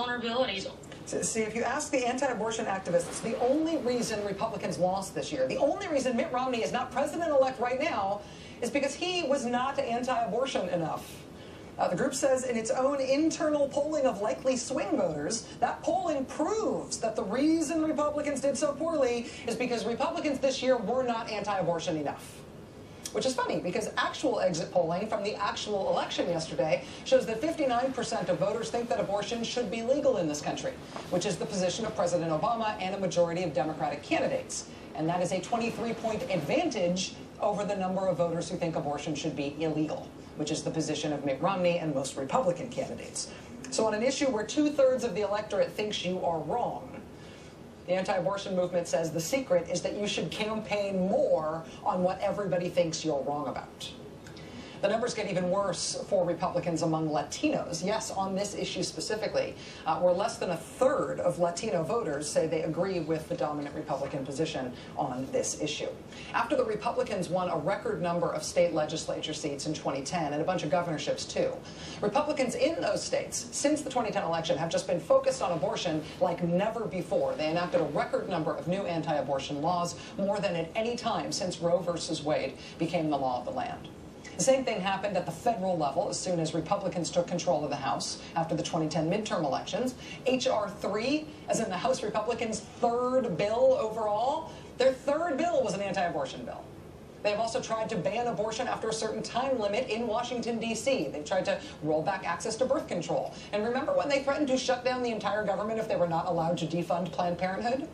vulnerabilities. See, if you ask the anti-abortion activists, the only reason Republicans lost this year, the only reason Mitt Romney is not president-elect right now, is because he was not anti-abortion enough. The group says in its own internal polling of likely swing voters, that polling proves that the reason Republicans did so poorly is because Republicans this year were not anti-abortion enough. Which is funny, because actual exit polling from the actual election yesterday shows that 59% of voters think that abortion should be legal in this country, which is the position of President Obama and a majority of Democratic candidates. And that is a 23-point advantage over the number of voters who think abortion should be illegal, which is the position of Mitt Romney and most Republican candidates. So on an issue where 2/3 of the electorate thinks you are wrong, the anti-abortion movement says the secret is that you should campaign more on what everybody thinks you're wrong about. The numbers get even worse for Republicans among Latinos. Yes, on this issue specifically, where less than 1/3 of Latino voters say they agree with the dominant Republican position on this issue. After the Republicans won a record number of state legislature seats in 2010 and a bunch of governorships too, Republicans in those states since the 2010 election have just been focused on abortion like never before. They enacted a record number of new anti-abortion laws, more than at any time since Roe versus Wade became the law of the land. The same thing happened at the federal level as soon as Republicans took control of the House after the 2010 midterm elections. H.R. 3, as in the House Republicans' third bill overall, their third bill was an anti-abortion bill. They've also tried to ban abortion after a certain time limit in Washington, D.C. They've tried to roll back access to birth control. And remember when they threatened to shut down the entire government if they were not allowed to defund Planned Parenthood?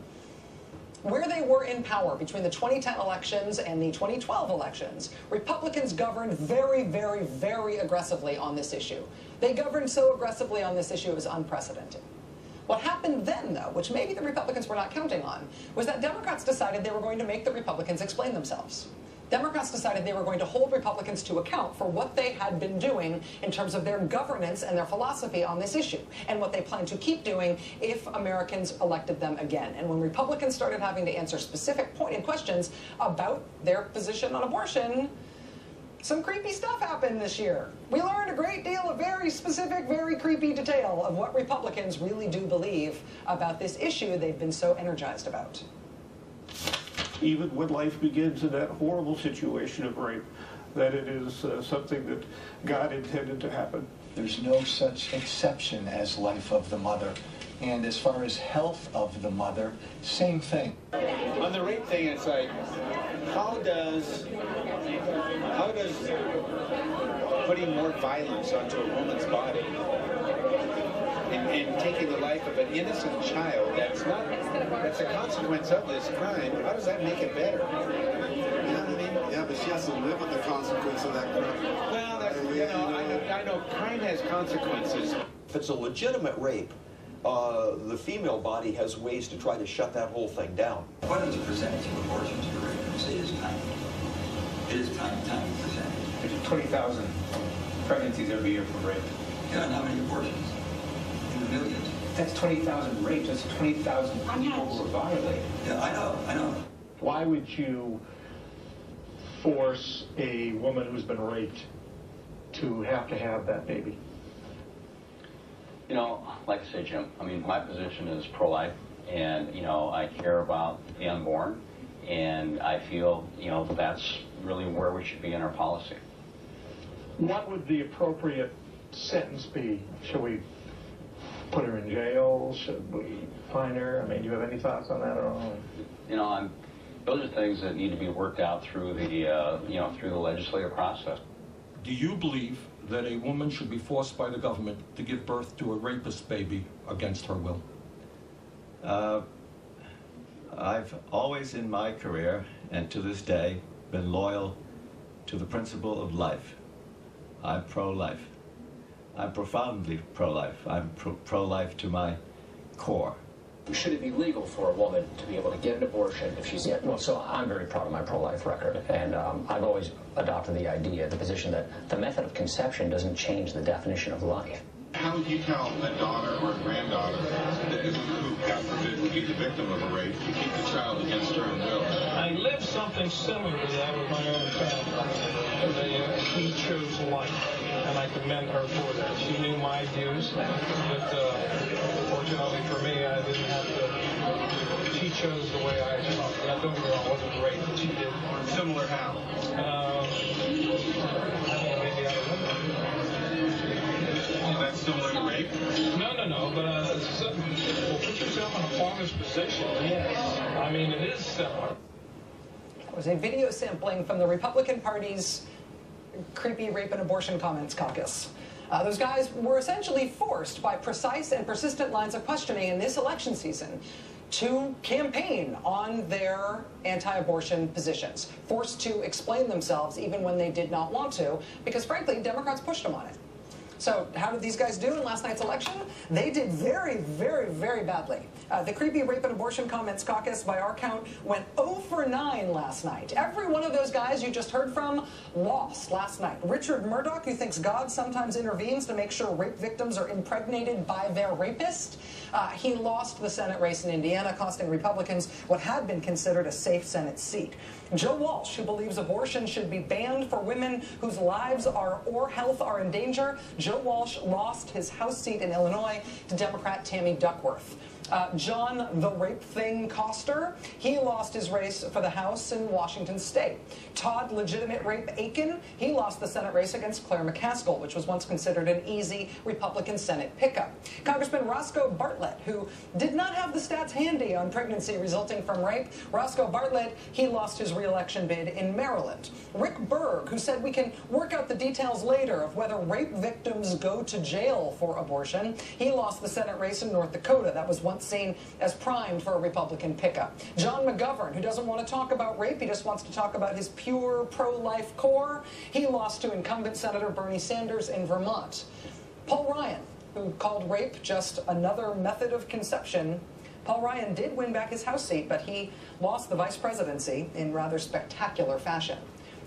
Where they were in power between the 2010 elections and the 2012 elections, Republicans governed very, very, very aggressively on this issue. They governed so aggressively on this issue it was unprecedented. What happened then, though, which maybe the Republicans were not counting on, was that Democrats decided they were going to make the Republicans explain themselves. Democrats decided they were going to hold Republicans to account for what they had been doing in terms of their governance and their philosophy on this issue, and what they plan to keep doing if Americans elected them again. And when Republicans started having to answer specific pointed questions about their position on abortion, some creepy stuff happened this year. We learned a great deal of very specific, very creepy detail of what Republicans really do believe about this issue they've been so energized about. Even when life begins in that horrible situation of rape, that it is something that God intended to happen. There's no such exception as life of the mother. And as far as health of the mother, same thing. On the rape thing, it's like, how does putting more violence onto a woman's body and taking the life of an innocent child that's a consequence of this crime, how does that make it better? You know what I mean? Yeah, but she has to live with the consequence of that crime. Well, I know crime has consequences. If it's a legitimate rape, the female body has ways to try to shut that whole thing down. What is the percentage of abortions you're going to say is tiny? It is tiny percentage. There's 20,000 pregnancies every year from rape. Yeah, and how many abortions? In the millions. That's 20,000 rapes. That's 20,000 people who are violated. Yeah, I know. Why would you force a woman who's been raped to have that baby? You know, like I say, Jim, I mean, my position is pro-life, and, you know, I care about the unborn, and I feel, you know, that's really where we should be in our policy. What would the appropriate sentence be? Should we put her in jail? Should we fine her? I mean, do you have any thoughts on that at all? You know, those are things that need to be worked out through the, you know, through the legislative process. Do you believe that a woman should be forced by the government to give birth to a rapist baby against her will? I've always in my career, and to this day, been loyal to the principle of life. I'm pro-life. I'm profoundly pro-life. I'm pro-life to my core. Should it be legal for a woman to be able to get an abortion if she's... Well, so I'm very proud of my pro-life record, and I've always adopted the idea, the position that the method of conception doesn't change the definition of life. How would you tell a daughter or a granddaughter who, God forbid, would be the victim of a rape to keep the child against her own will? I lived something similar to that with my own family. She chose life, and I commend her for that. She knew my views, but shows the way I talk. Now, don't get me wrong, it wasn't great what she did. Similar how? Maybe I Is that similar to rape? No, but well, put yourself in a farmer's position. Yes. I mean, it is similar. It was a video sampling from the Republican Party's creepy rape and abortion comments caucus. Those guys were essentially forced by precise and persistent lines of questioning in this election season to campaign on their anti-abortion positions, forced to explain themselves even when they did not want to, because frankly, Democrats pushed them on it. So how did these guys do in last night's election? They did very, very, very badly. The creepy rape and abortion comments caucus, by our count, went 0 for 9 last night. Every one of those guys you just heard from lost last night. Richard Murdoch, who thinks God sometimes intervenes to make sure rape victims are impregnated by their rapist, he lost the Senate race in Indiana, costing Republicans what had been considered a safe Senate seat. Joe Walsh, who believes abortion should be banned for women whose lives or health are in danger, Joe Walsh lost his House seat in Illinois to Democrat Tammy Duckworth. John the Rape Thing Coster, he lost his race for the House in Washington State. Todd Legitimate Rape Aiken, he lost the Senate race against Claire McCaskill, which was once considered an easy Republican Senate pickup. Congressman Roscoe Bartlett, who did not have the stats handy on pregnancy resulting from rape, Roscoe Bartlett, he lost his re-election bid in Maryland. Rick Berg, who said we can work out the details later of whether rape victims go to jail for abortion, he lost the Senate race in North Dakota. That was once seen as primed for a Republican pickup. John McGovern, who doesn't want to talk about rape, he just wants to talk about his pure pro-life core, he lost to incumbent Senator Bernie Sanders in Vermont. Paul Ryan, who called rape just another method of conception, Paul Ryan did win back his House seat, but he lost the vice presidency in rather spectacular fashion.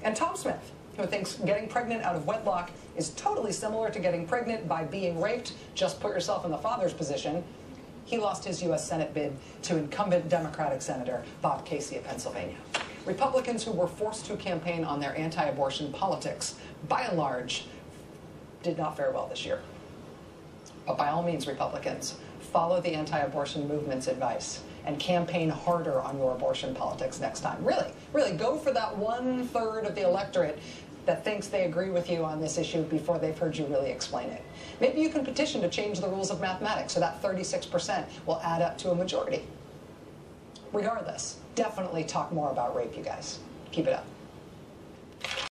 And Tom Smith, who thinks getting pregnant out of wedlock is totally similar to getting pregnant by being raped, just put yourself in the father's position, he lost his U.S. Senate bid to incumbent Democratic Senator Bob Casey of Pennsylvania. Republicans who were forced to campaign on their anti-abortion politics, by and large, did not fare well this year. But by all means, Republicans, follow the anti-abortion movement's advice and campaign harder on your abortion politics next time. Really, go for that 1/3 of the electorate that thinks they agree with you on this issue before they've heard you really explain it. Maybe you can petition to change the rules of mathematics so that 36% will add up to a majority. Regardless, definitely talk more about rape, you guys. Keep it up.